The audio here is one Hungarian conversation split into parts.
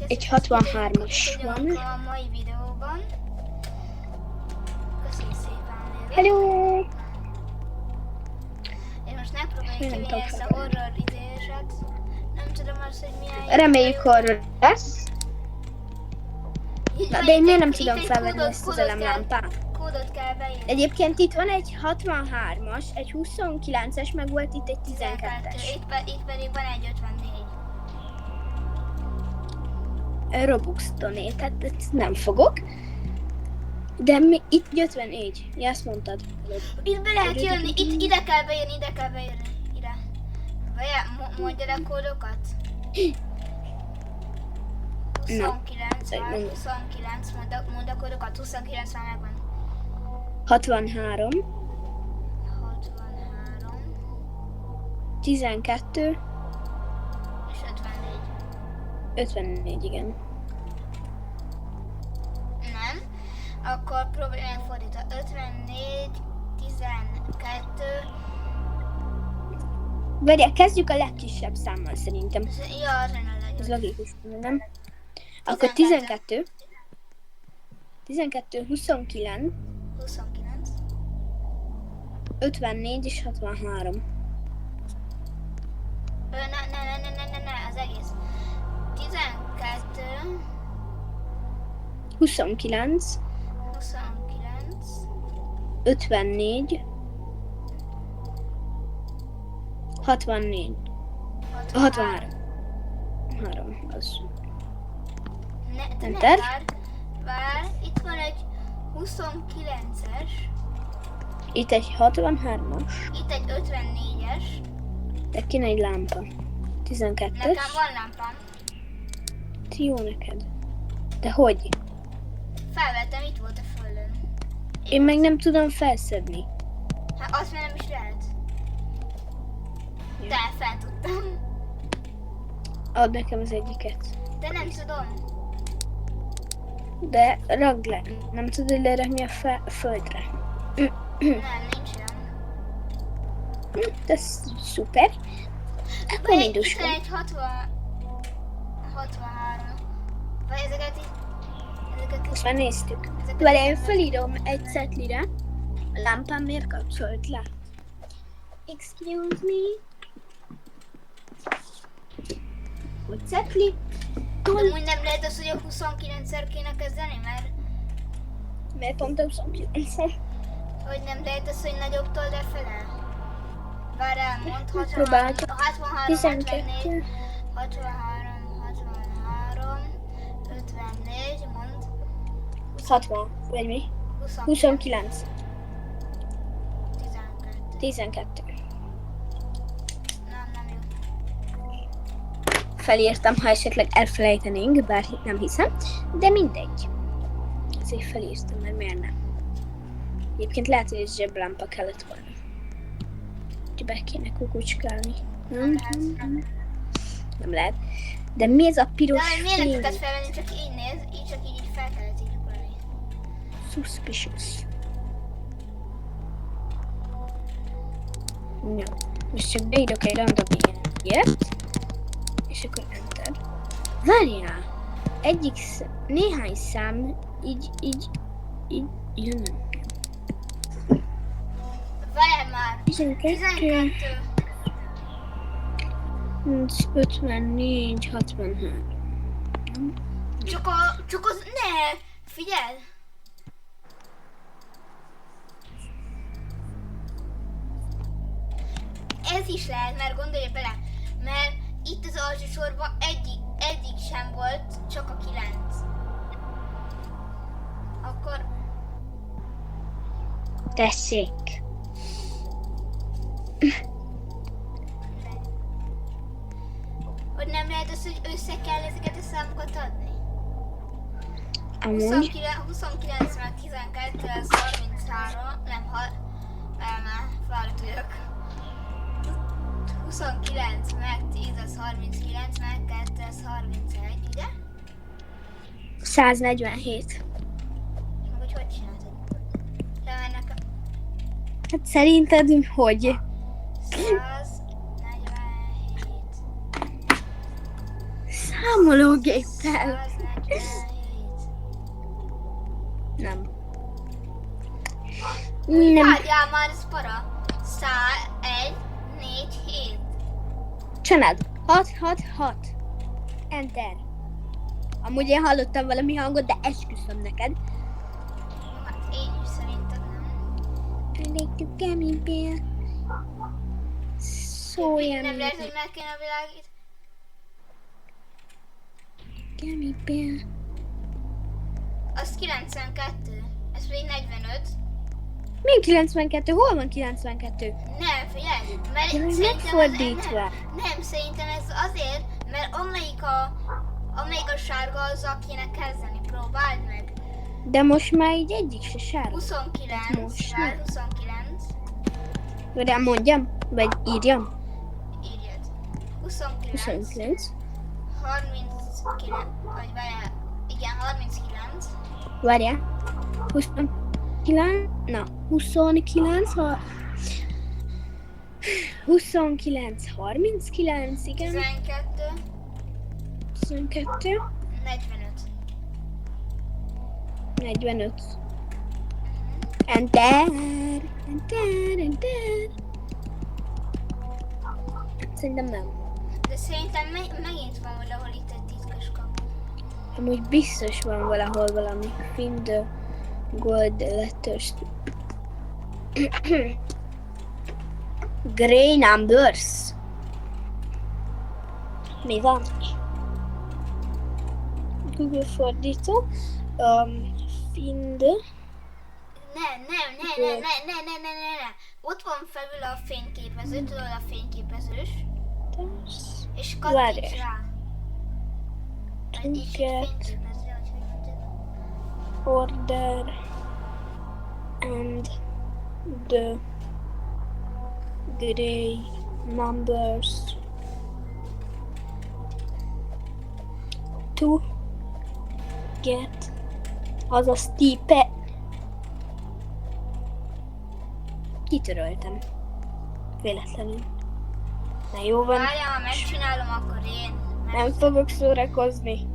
Egy 63-as van. A mai videóban. Köszönjük szépen, Lévi. Hello! Én most megpróbáljuk kivinni ezt a horror idézet. Nem tudom azt, hogy milyen... Reméljük horror lesz. Na, de én miért nem tudom felvenni ezt az elemlámpát? Kódot kell beírni. Egyébként itt van egy 63-as, egy 29-es, meg volt itt egy 12-es. Itt pedig van egy 54. Robux donate, tehát nem fogok. De itt 54, ja, azt mondtad. Itt be lehet jönni, ide kell bejönni, ide. Mondja a kódokat. 29, már 29, mondd a kódokat, 29 már megvan. 63. 12. És 54. 54, igen. Nem. Akkor próbálj fordítva. 54, 12. Várjál, kezdjük a legkisebb számmal szerintem. Ja, az lenne a legjobb. Ez logikus, nem? Akkor 12. 29. 29. 54 és 63. Ne, az egész. 12. 29. 29. 54. 64. 63. 3, az. Enter. Vár, itt van egy 29-es. Itt egy 63-as. Itt egy 54-es. De kéne egy lámpa. 12-es. Nekem van lámpám. Jó neked. De hogy? Felvettem, itt volt a földön. Én meg nem tudom felszedni. Hát azt már nem is lehet. De fel tudtam. Add nekem az egyiket. De nem tudom. De ragd le. Nem tudod lerakni a földre. Nem, nincs olyan. Ez szuper. Akkor Itt indulunk. van egy 63. Vagy ezeket Most már néztük. Várj, én felírom egy cetlire. A lámpám miért kapcsolt le? Excuse me. Hogy cetli? Amúgy nem lehet az, hogy a 29-szer kéne kezdeni, mert Miért pont a 29-szer? hogy nem lehet az, hogy nagyobbtól lefele. Várjál, mondd 63, Próbáltam. 63, 12. 63, 63, 54, mondd. 60, vagy mi? 29. 12. 12. Nem jó. Felírtam, ha esetleg elfelejtenénk, bár nem hiszem, de mindegy. Ezért felírtam, mert miért nem? Egyébként lehet, hogy ez zseblámpa kellett volna. Úgyhogy be kéne kukucskálni. Nem lehet. De mi ez a piros De miért nem fény? tudtad felvenni, csak így néz, csak így fel kellett így ugrani. Suspicious. No. Most csak beírok egy random ilyet. És akkor enter. Várjál! Néhány szám így jön. Várjál már! 12. 54, 63. Csak az, ne! Figyelj! Ez is lehet, mert gondolj bele, mert itt az alsó sorban egyik sem volt, csak a 9. Akkor... Tessék. Hogy nem lehet az, hogy össze kell ezeket a számokat adni? Amúgy. 29 meg 12, ez 33, nem, már fáradt vagyok. 29 meg 10, az 39, meg 2, az 31, ugye? 147. Meg hogy csináltad? De már nekem Hát szerinted hogy? 147. Számológéppel. 147. Nem. Nem. Nem. Várjál már, ez para. 101, 4, 7. Csináld. 6. Enter. Amúgy én hallottam valami hangot, de esküszöm neked. Jó, hát én is szerintem nem. Elég a gummy bear. Szóljál Nem lehet, még. hogy meg kéne a világít. Gummy bear. Az 92. Ez pedig 45. Mi 92? Hol van 92? Nem, figyelj, mert De meg szerintem megfordítva. nem, szerintem ez azért, mert amelyik a sárga az, akinek kezdeni. Próbáld meg. De most már így egyik se sárga. 29, Most vár, nem. 29, Rám mondjam? Vagy írjam? írjad. 29, 29. 39, vagy várjál, igen, 39, Várjál. 29. Na, 29. 29. 39. Igen. 12, 12. 45. 45. Enter. Szerintem nem. De szerintem megint van valahol itt egy titkos kapu. Amúgy biztos van valahol valami. Find the gold letters. Grey numbers. Mi van? Google fordító. Find. Nem. Ott van felül a fényképező, tudod a fényképezős, és kattints Várj. rá. To És get fényképező, hogy mondjad. order and the grey numbers to get azaz típe. Kitöröltem. Véletlenül. Na jó van. Várjál, ha megcsinálom, akkor én. Nem fogok szórakozni.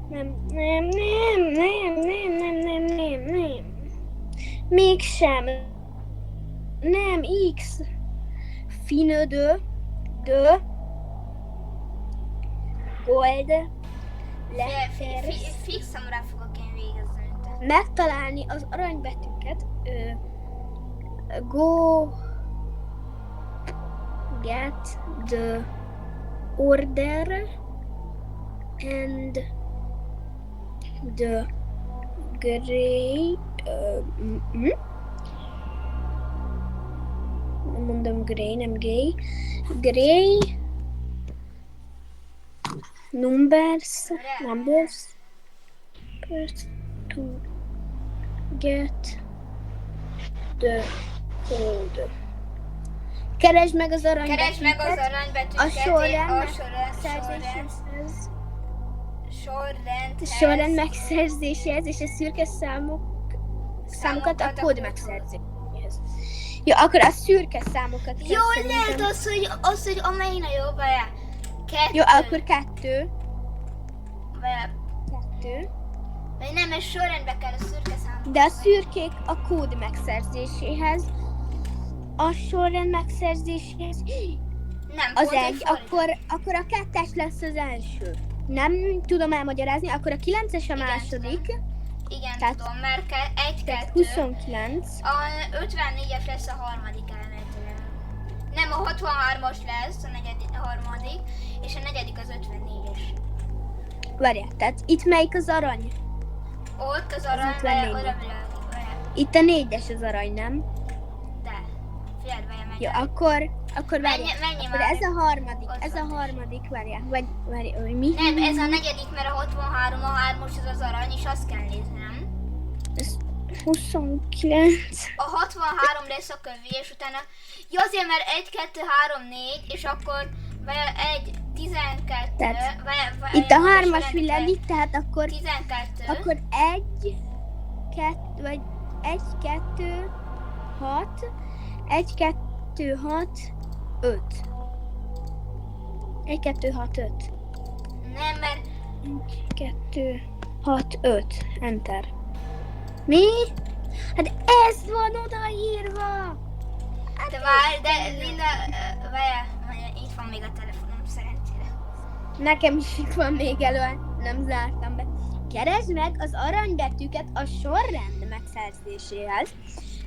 Nem. Mégsem. Nem, X. Finödő. Dö. Gold. Letters. Fixem rá fogok én végezni. Te. Megtalálni az aranybetűket. Go. Get the order and the grey nem mondom grey, nem gay. Grey numbers to get the code. Keresd meg az Keresd meg az aranybetűket aranybetűket. a sorrend a sorrend megszerzéséhez és a szürke számokat a kód megszerzéséhez. Jó, akkor a szürke számokat kell Jó, szerintem. lehet az, hogy amelyen a jobb vele. Jó, akkor 2. Vagy nem, mert sorrendbe kell a szürke számokat. De a szürkék a kód megszerzéséhez, a sorrend megszerzéséhez Nem, az pont, egy, hogy akkor a 2-es lesz az első. Nem tudom elmagyarázni, akkor a 9-es a Igen, második. Igen, Tehát- tudom, mert 1-2. 29. A 54-es lesz a harmadik elméletileg. Nem, a 63-as lesz a harmadik, és a negyedik az 54-es. Várjál, tehát itt melyik az arany? Ott az arany, 54. oda világít. Itt a 4-es az arany, nem? De, figyeld, várjál meg. Jó, akkor várjál. Menj Akkor már. ez a harmadik, Ott ez a van. harmadik, várjál. Vagy mi? Nem, ez a negyedik, mert a 63, a 3-as az arany, és azt kell nézni, nem? Ez 29. A 63 lesz a kövi, és utána... Ja, azért, mert 1, 2, 3, 4, és akkor 1, 12... Tehát itt a 3-as világít, tehát akkor 12. Akkor 1, 2, vagy 1, 2, 6, 1, 2, 6, 5. 1, 2, 6, 5. Nem, mert 2, 6, 5. Enter. Mi? Hát ez van odaírva! de várj, de Linda, várjál, itt van még a telefonom szerencsére. Nekem is itt van még elő, nem zártam be. Keresd meg az aranybetűket a sorrend megszerzéséhez,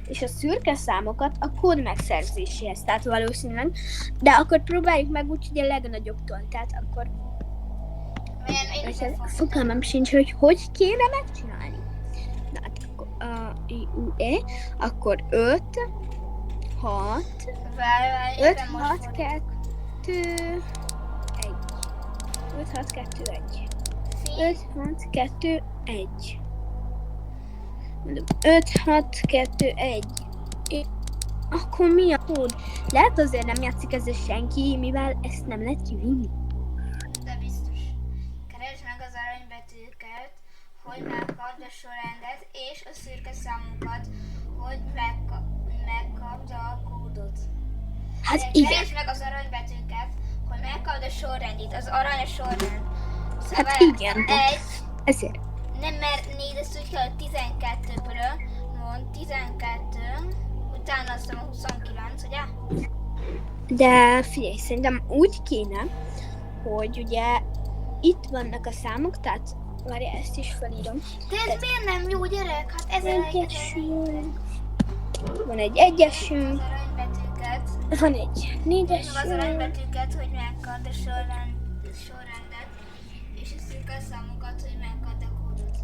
és a szürke számokat a kód megszerzéséhez. Tehát valószínűleg. De akkor próbáljuk meg úgy, hogy a legnagyobbtól. Tehát akkor Én is ezt fogom. fogalmam sincs, hogy kéne megcsinálni. Na hát akkor I, U, E, akkor 5, 6, Várj, 5, éppen most 6, fordítok. 2, 1. 5, 6, 2, 1. Szín. 5, 6, 2, 1. 5, 6, 2, 1. Akkor mi a kód? Lehet azért nem játszik ezzel senki, mivel ezt nem lehet kivinni. De biztos. Keresd meg az aranybetűket, hogy megkapd a sorrendet, és a szürke számokat, hogy megkapd a kódot. Hát igen. Keresd meg az aranybetűket, hogy megkapd a sorrendit, az arany a sorrend. Szóval Hát igen. Egy, Ezért. nem, mert 4, ezt úgy kell, 12-ből mond, 12, utána azt hiszem a 29, ugye? De figyelj, szerintem úgy kéne, hogy ugye itt vannak a számok, tehát várj, ezt is felírom. De ez miért nem jó, gyerek? Hát ez Egyesünk. Van egy egyesünk, az aranybetűket. van egy Az négyesünk. aranybetűket, hogy megkapd a sorrendet, és a szürke számokat, hogy megkapd a kódot.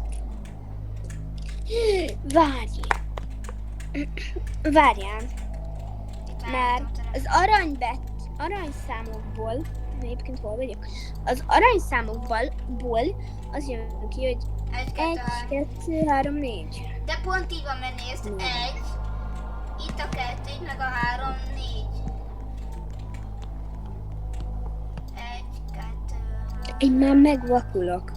Várj. Várjál, Itt mert állítom a az aranyszámokból, egyébként hol vagyok? Az aranyszámokból az jön ki, hogy 1, 1, 2, 3, 4. De pont így van, mert nézd, 1, itt a 2, itt meg a 3, 4. 1, 2, 3. Én már megvakulok.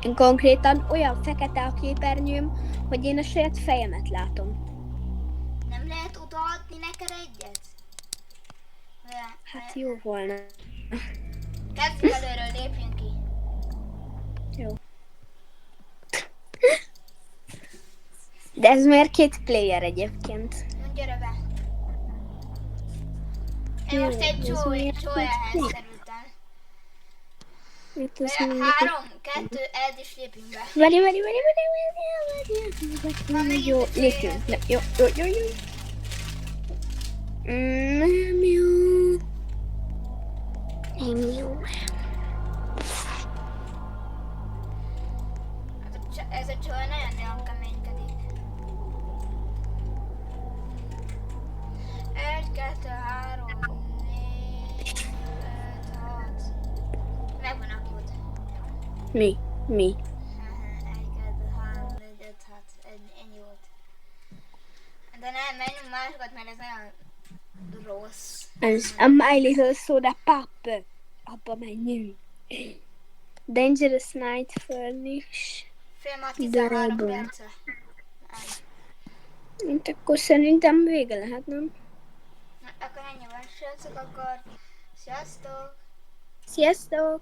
Én konkrétan olyan fekete a képernyőm, hogy én a saját fejemet látom. Nem lehet odaadni neked egyet? Hát jó volna. Kezdjük előről, lépjünk ki. Jó. De ez miért 2 player egyébként? Gyere be. Én Jó, most egy ez csólyához miért kerültem. Itt az 3, 2, 1 és lépjünk be. Várj. Jó, megint egy lépjünk. player. Jó. Nem jó. Nem jó. Ez a csóly nagyon keménykedik. 1, 2, 3, 4, 5, 6. Megvan a kód. Mi? 1, 2, 3, 4, 5, 6. Ennyi volt. De nem, menjünk másokat, mert ez nagyon rossz. Ez a My Little Soda Pop. Abba menjünk. Dangerous Night Furnish. Fél már 13 Darabon. perce. Mint akkor szerintem vége lehet, nem? Na, akkor ennyi van, srácok, akkor sziasztok! Sziasztok!